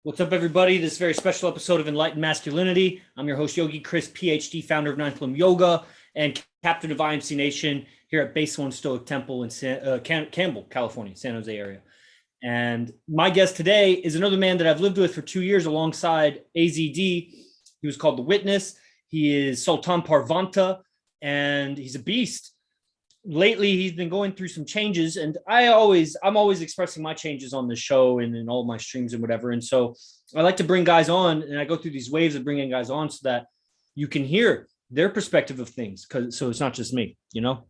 What's up, everybody? This very special episode of Enlightened Masculinity. I'm your host, Yogi Chris, PhD, founder of Ninth Limb Yoga and captain of IMC Nation here at Base One Stoic Temple in Campbell, California, San Jose area. And my guest today is another man that I've lived with for 2 years alongside AZD. He was called The Witness. He is Sultan Parvanta, and he's a beast. Lately, he's been going through some changes, and I'm always expressing my changes on the show and in all my streams and whatever. And so I like to bring guys on, and I go through these waves of bringing guys on so that you can hear their perspective of things. So it's not just me, you know.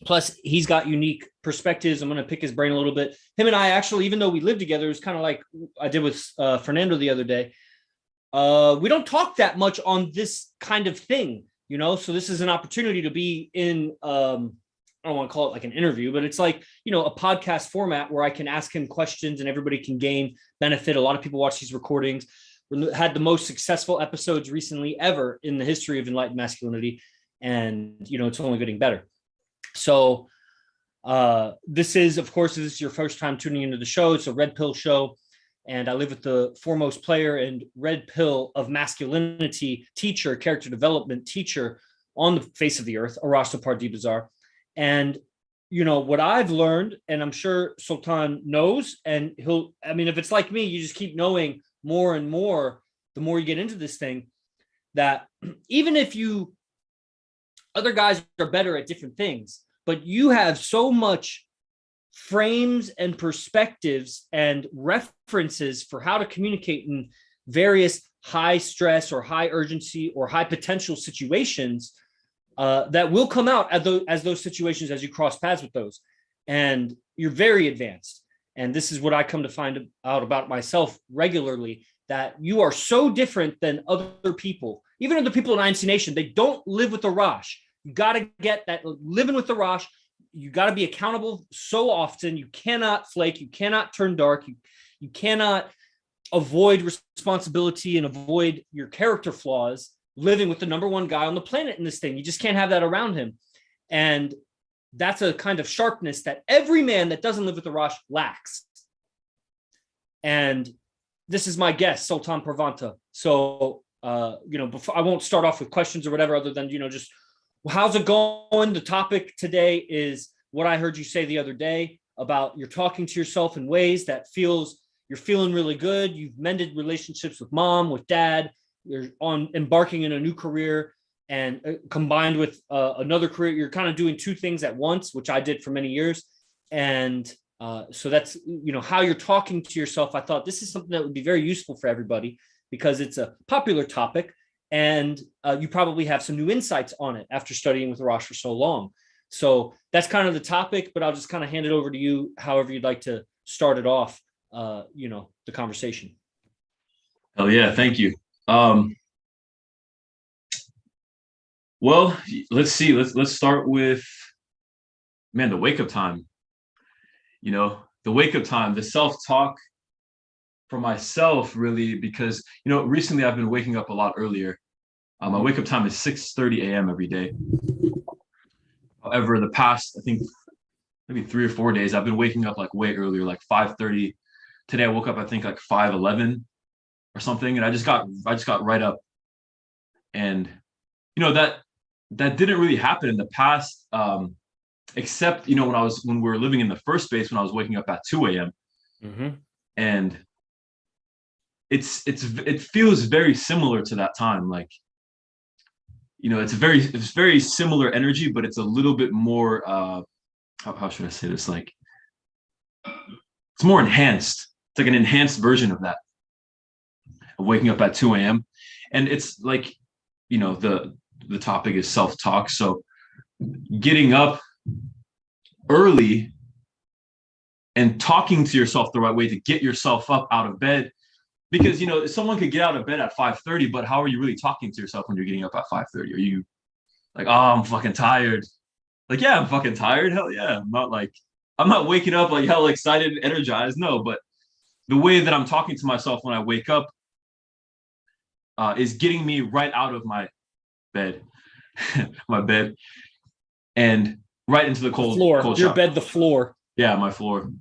Plus, he's got unique perspectives. I'm going to pick his brain a little bit. Him and I actually, even though we live together, it's kind of like I did with Fernando the other day. We don't talk that much on this kind of thing, you know. So this is an opportunity to be in. I don't want to call it like an interview, but it's like, you know, a podcast format where I can ask him questions and everybody can gain benefit. A lot of people watch these recordings. We had the most successful episodes recently ever in the history of Enlightened Masculinity. And, you know, it's only getting better. So this is your first time tuning into the show. It's a Red Pill show. And I live with the foremost player and Red Pill of masculinity teacher, character development teacher on the face of the earth, Arasto Pardibazar. And, you know, what I've learned, and I'm sure Sultan knows, and if it's like me, you just keep knowing more and more, the more you get into this thing, that even if other guys are better at different things, but you have so much frames and perspectives and references for how to communicate in various high stress or high urgency or high potential situations that will come out as those situations, as you cross paths with those. And you're very advanced. And this is what I come to find out about myself regularly, that you are so different than other people. Even other people in IMC Nation, they don't live with the Rosh. You got to get that living with the Rosh. You got to be accountable so often. You cannot flake. You cannot turn dark. You cannot avoid responsibility and avoid your character flaws living with the number one guy on the planet in this thing. You just can't have that around him. And that's a kind of sharpness that every man that doesn't live with the Rosh lacks. And this is my guest, Sultan Parvanta. So, before I won't start off with questions or whatever, other than, just how's it going? The topic today is what I heard you say the other day about you're talking to yourself in ways that you're feeling really good. You've mended relationships with mom, with dad. You're embarking in a new career, and combined with another career, you're kind of doing two things at once, which I did for many years. And so that's, how you're talking to yourself. I thought this is something that would be very useful for everybody because it's a popular topic, and you probably have some new insights on it after studying with Rosh for so long. So that's kind of the topic, but I'll just kind of hand it over to you, however you'd like to start it off, the conversation. Hell yeah. Thank you. Well, let's see. Let's start with, the wake up time. The wake up time, the self-talk for myself, really, because recently I've been waking up a lot earlier. My wake up time is 6:30 a.m. every day. However, the past, I think maybe 3 or 4 days, I've been waking up like way earlier, like 5:30. Today I woke up, I think, like 5:11 or something, and I just got right up. And that didn't really happen in the past, except when we were living in the first space, when I was waking up at 2 a.m. Mm-hmm. And it feels very similar to that time. Like, it's very similar energy, but it's a little bit more how should I say this? Like, it's more enhanced. It's like an enhanced version of that, of waking up at 2 a.m. And it's like, the topic is self-talk. So getting up early and talking to yourself the right way to get yourself up out of bed, because, someone could get out of bed at 5:30, but how are you really talking to yourself when you're getting up at 5:30? Are you like, oh, I'm fucking tired? Like, yeah, I'm fucking tired. Hell yeah. I'm not waking up like hell excited and energized. No, but the way that I'm talking to myself when I wake up is getting me right out of my bed, and right into the cold floor. Cold Your shower. bed, the floor. Yeah, my floor.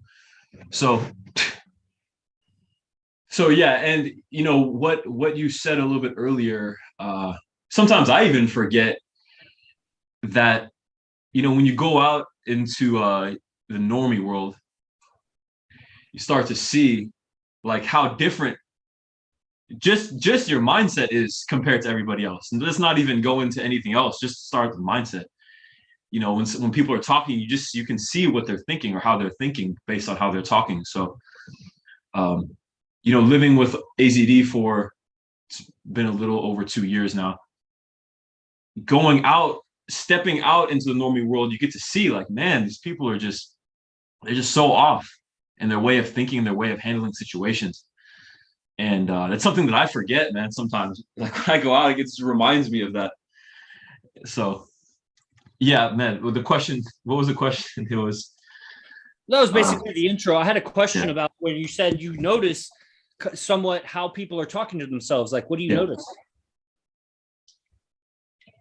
So So yeah, and you know what you said a little bit earlier. Sometimes I even forget that, you know, when you go out into the normie world, you start to see like how different just your mindset is compared to everybody else. And let's not even go into anything else. Just start with the mindset. You know, when people are talking, you can see what they're thinking or how they're thinking based on how they're talking. So, you know, living with AZD for it's been a little over 2 years now. Going out, stepping out into the normie world, you get to see like, man, these people are they're just so off in their way of thinking, their way of handling situations. And it's something that I forget, man. Sometimes, like when I go out, it just reminds me of that. So, yeah, man. Well, the question, what was the question? It was That was basically the intro. I had a question yeah. about when you said you notice somewhat how people are talking to themselves. Like, what do you Yeah. notice?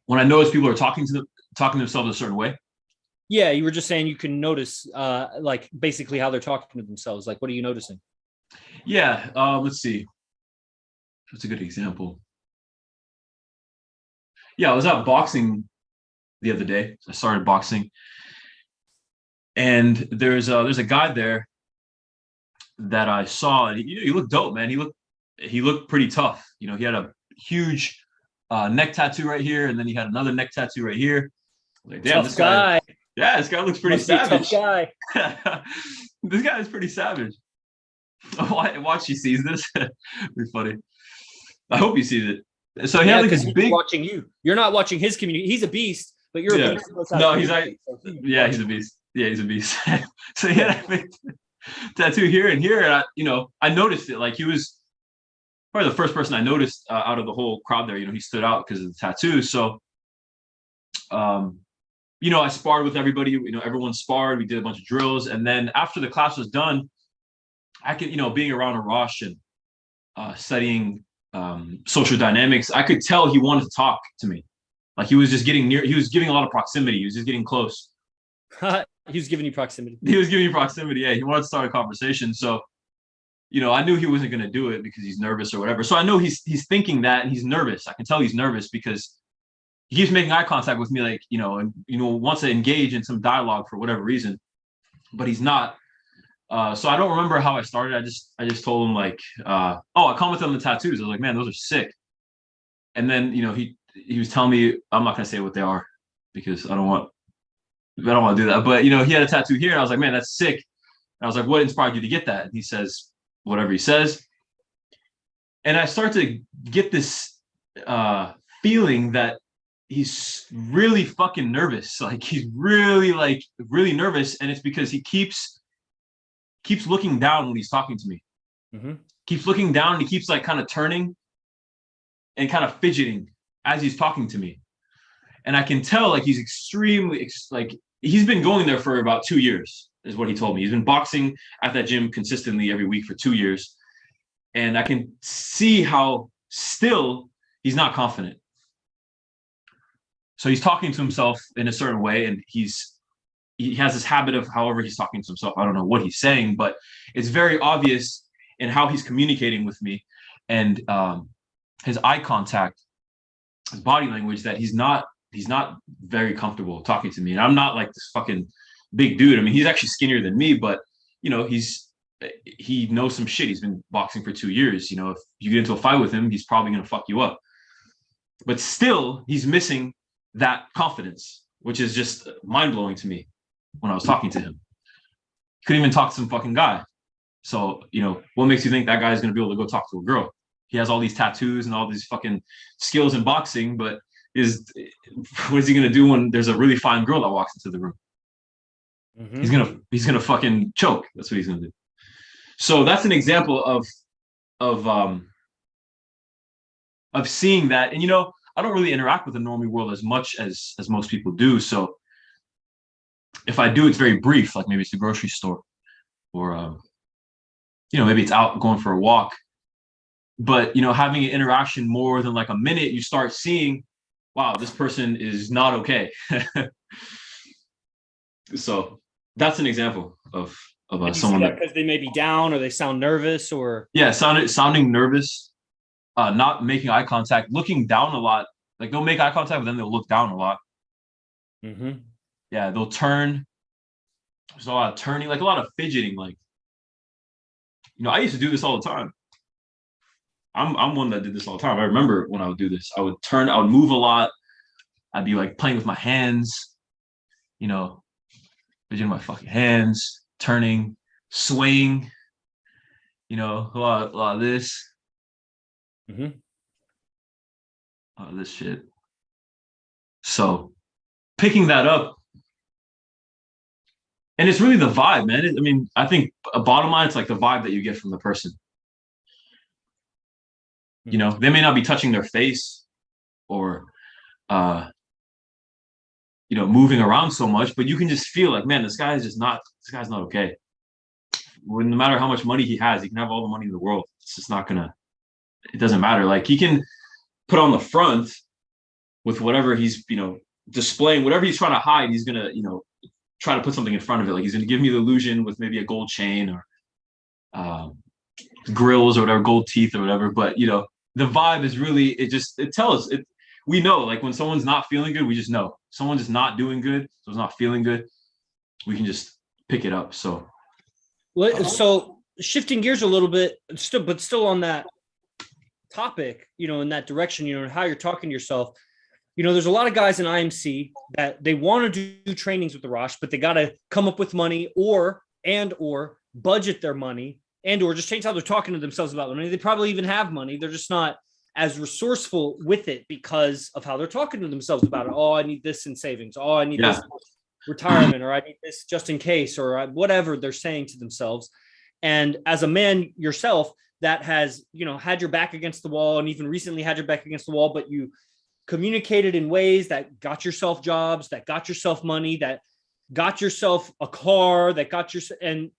When I notice people are talking to themselves a certain way. Yeah, you were just saying you can notice, like basically how they're talking to themselves. Like, what are you noticing? Yeah. Let's see. That's a good example. Yeah, I was out boxing the other day. I started boxing, and there's a guy there that I saw, and he looked dope, man. He looked pretty tough. You know, he had a huge neck tattoo right here, and then he had another neck tattoo right here. Like, damn, Tough this guy. guy. Yeah, this guy looks pretty Must be a tough savage. guy. This guy is pretty savage. Watch, he sees this. Be funny. I hope he sees it. So he Yeah, had like because this he's big. watching you. You're not watching his community. He's a beast, but you're Yeah. a beast. No, he's like. Yeah, he's a beast. Yeah, he's a beast. So he had a big tattoo here and here, and I noticed it. Like he was probably the first person I noticed out of the whole crowd there. You know, he stood out because of the tattoo. So, I sparred with everybody. You know, everyone sparred. We did a bunch of drills, and then after the class was done, I could, being around Arash and studying social dynamics, I could tell he wanted to talk to me. Like he was just getting near. He was giving a lot of proximity. He was just getting close. He was giving you proximity. He was giving me proximity. Yeah, he wanted to start a conversation. So, I knew he wasn't going to do it because he's nervous or whatever. So I know he's thinking that, and he's nervous. I can tell he's nervous because he keeps making eye contact with me, like and wants to engage in some dialogue for whatever reason, but he's not. So I don't remember how I started. I just told him like, I commented on the tattoos. I was like, man, those are sick. And then he was telling me, I'm not gonna say what they are because I don't want to do that. But he had a tattoo here, and I was like, man, that's sick. And I was like, what inspired you to get that? And he says whatever he says, and I start to get this feeling that he's really fucking nervous. Like he's really nervous, and it's because he keeps looking down when he's talking to me. Mm-hmm. Keeps looking down, and he keeps like kind of turning and kind of fidgeting as he's talking to me. And I can tell like he's extremely like he's been going there for about 2 years, is what he told me. He's been boxing at that gym consistently every week for 2 years. And I can see how still he's not confident. So he's talking to himself in a certain way, and he has this habit of however he's talking to himself. I don't know what he's saying, but it's very obvious in how he's communicating with me, and his eye contact, his body language, that he's not very comfortable talking to me. And I'm not like this fucking big dude. I mean, he's actually skinnier than me, but he knows some shit. He's been boxing for 2 years. If you get into a fight with him, he's probably gonna fuck you up. But still, he's missing that confidence, which is just mind-blowing to me when I was talking to him. Couldn't even talk to some fucking guy. So, what makes you think that guy is going to be able to go talk to a girl? He has all these tattoos and all these fucking skills in boxing, but what is he going to do when there's a really fine girl that walks into the room? Mm-hmm. He's gonna fucking choke. That's what he's going to do. So that's an example of seeing that. And, I don't really interact with the normie world as much as most people do. So if I do, it's very brief, like maybe it's the grocery store or, maybe it's out going for a walk. But, having an interaction more than like a minute, you start seeing, wow, this person is not okay. So that's an example of of And you someone see that because they may be down or they sound nervous or yeah, sounding nervous, not making eye contact, looking down a lot. Like they'll make eye contact, but then they'll look down a lot. Mhm. Yeah, they'll turn. There's a lot of turning, like a lot of fidgeting. Like, I used to do this all the time. I'm one that did this all the time. I remember when I would do this, I would turn, I would move a lot. I'd be like playing with my hands, fidgeting my fucking hands, turning, swaying, a lot of this. Mhm. This shit. So picking that up, and it's really the vibe, man. I think bottom line, it's like the vibe that you get from the person. They may not be touching their face or, moving around so much, but you can just feel like, man, this guy's not okay. No matter how much money he has, he can have all the money in the world. It's just not gonna, it doesn't matter. Like he can put on the front with whatever he's, displaying, whatever he's trying to hide, he's gonna, try to put something in front of it. Like he's gonna give me the illusion with maybe a gold chain or grills or whatever, gold teeth or whatever. But the vibe is really, it tells it. We know, like when someone's not feeling good, we just know someone's just not doing good, someone's not feeling good. We can just pick it up. So, so shifting gears a little bit, still on that topic, in that direction, how you're talking to yourself. There's a lot of guys in IMC that they want to do trainings with the Rosh, but they got to come up with money or budget their money or just change how they're talking to themselves about money. They probably even have money. They're just not as resourceful with it because of how they're talking to themselves about it. Oh, I need this in savings. Oh, I need this retirement, or I need this just in case, or whatever they're saying to themselves. And as a man yourself that has, had your back against the wall and even recently had your back against the wall, but you communicated in ways that got yourself jobs, that got yourself money, that got yourself a car, that got your, and,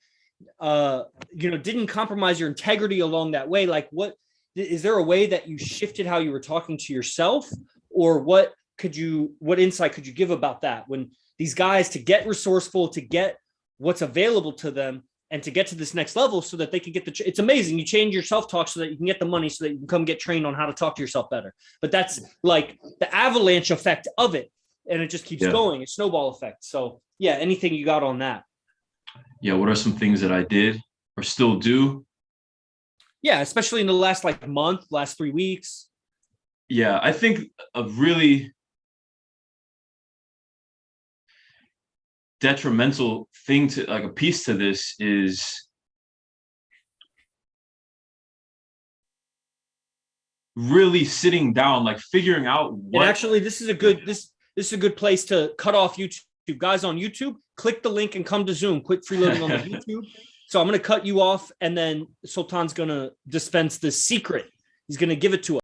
didn't compromise your integrity along that way. Like what, is there a way that you shifted how you were talking to yourself, or what insight could you give about that when these guys, to get resourceful, to get what's available to them and to get to this next level so that they can get it's amazing. You change your self-talk so that you can get the money so that you can come get trained on how to talk to yourself better. But that's like the avalanche effect of it. And it just keeps going. It's snowball effect. So yeah, anything you got on that? Yeah. What are some things that I did or still do? Yeah. Especially in the last month, last 3 weeks. Yeah. I think a really detrimental thing to like a piece to this is really sitting down, like figuring out what. And actually, this is a good place to cut off YouTube. Guys on YouTube, click the link and come to Zoom. Quit freeloading on the YouTube. So I'm going to cut you off, and then Sultan's going to dispense the secret. He's going to give it to us.